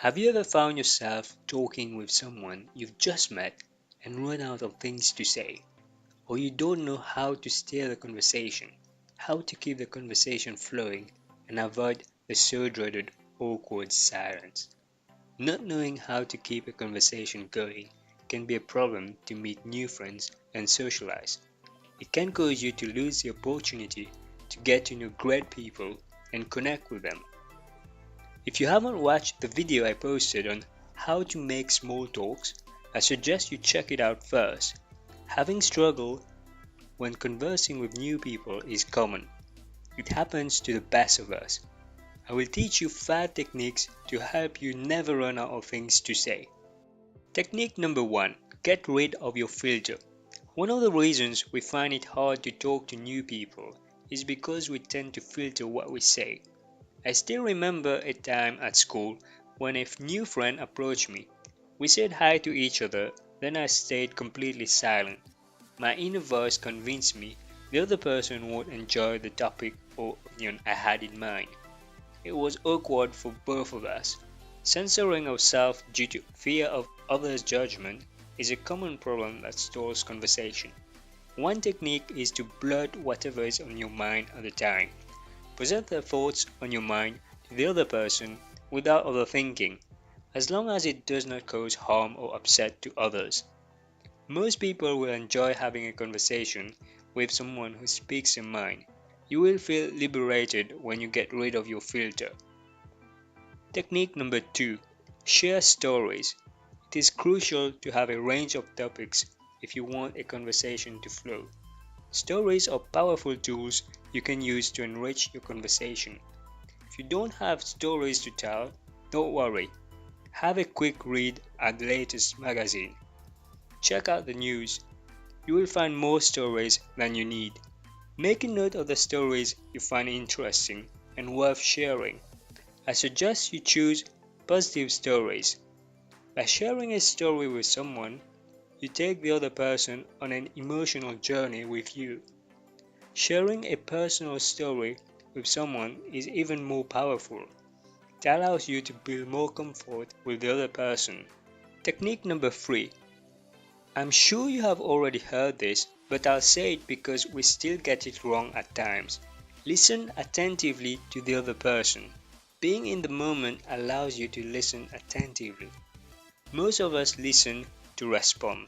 Have you ever found yourself talking with someone you've just met and run out of things to say? Or you don't know how to steer the conversation, how to keep the conversation flowing and avoid the so dreaded awkward silence? Not knowing how to keep a conversation going can be a problem to meet new friends and socialize. It can cause you to lose the opportunity to get to know great people and connect with them. If you haven't watched the video I posted on how to make small talks, I suggest you check it out first. Having struggle when conversing with new people is common. It happens to the best of us. I will teach you 5 techniques to help you never run out of things to say. Technique number 1. Get rid of your filter. One of the reasons we find it hard to talk to new people is because we tend to filter what we say. I still remember a time at school when a new friend approached me. We said hi to each other, then I stayed completely silent. My inner voice convinced me the other person would enjoy the topic or opinion I had in mind. It was awkward for both of us. Censoring ourselves due to fear of others' judgment is a common problem that stalls conversation. One technique is to blurt whatever is on your mind at the time. Present the thoughts on your mind to the other person without overthinking, as long as it does not cause harm or upset to others. Most people will enjoy having a conversation with someone who speaks their mind. You will feel liberated when you get rid of your filter. Technique number 2. Share stories. It is crucial to have a range of topics if you want a conversation to flow. Stories are powerful tools you can use to enrich your conversation. If you don't have stories to tell, don't worry. Have a quick read at the latest magazine. Check out the news. You will find more stories than you need. Make a note of the stories you find interesting and worth sharing. I suggest you choose positive stories. By sharing a story with someone, you take the other person on an emotional journey with you. Sharing a personal story with someone is even more powerful. It allows you to build more comfort with the other person. Technique number 3. I'm sure you have already heard this, but I'll say it because we still get it wrong at times. Listen attentively to the other person. Being in the moment allows you to listen attentively. Most of us listen to respond.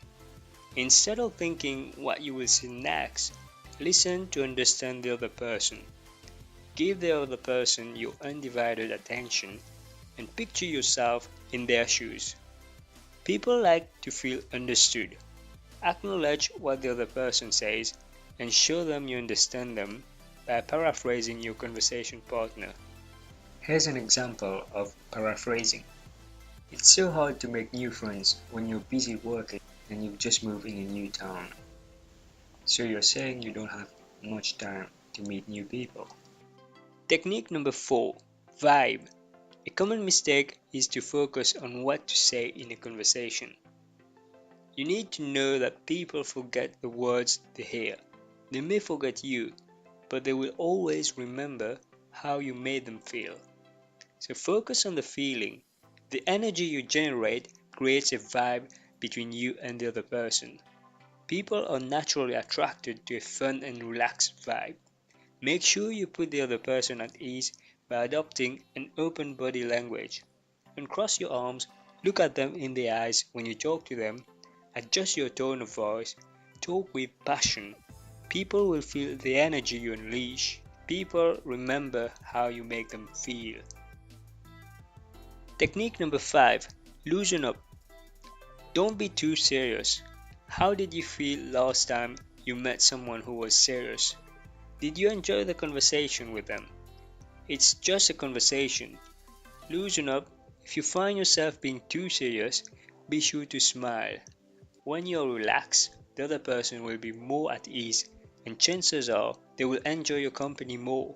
Instead of thinking what you will say next, listen to understand the other person. Give the other person your undivided attention and picture yourself in their shoes. People like to feel understood. Acknowledge what the other person says and show them you understand them by paraphrasing your conversation partner. Here's an example of paraphrasing. It's so hard to make new friends when you're busy working and you've just moved in a new town. So you're saying you don't have much time to meet new people. Technique number 4. Vibe. A common mistake is to focus on what to say in a conversation. You need to know that people forget the words they hear. They may forget you, but they will always remember how you made them feel. So focus on the feeling. The energy you generate creates a vibe between you and the other person. People are naturally attracted to a fun and relaxed vibe. Make sure you put the other person at ease by adopting an open body language. Uncross your arms, look at them in the eyes when you talk to them, adjust your tone of voice, talk with passion. People will feel the energy you unleash. People remember how you make them feel. Technique number 5. Loosen up. Don't be too serious. How did you feel last time you met someone who was serious? Did you enjoy the conversation with them? It's just a conversation. Loosen up. If you find yourself being too serious, be sure to smile. When you're relaxed, the other person will be more at ease and chances are they will enjoy your company more.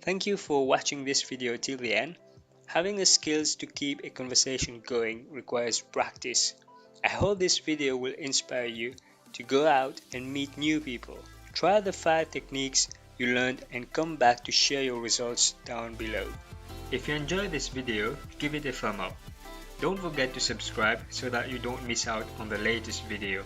Thank you for watching this video till the end. Having the skills to keep a conversation going requires practice. I hope this video will inspire you to go out and meet new people. Try the 5 techniques you learned and come back to share your results down below. If you enjoyed this video, give it a thumb up. Don't forget to subscribe so that you don't miss out on the latest video.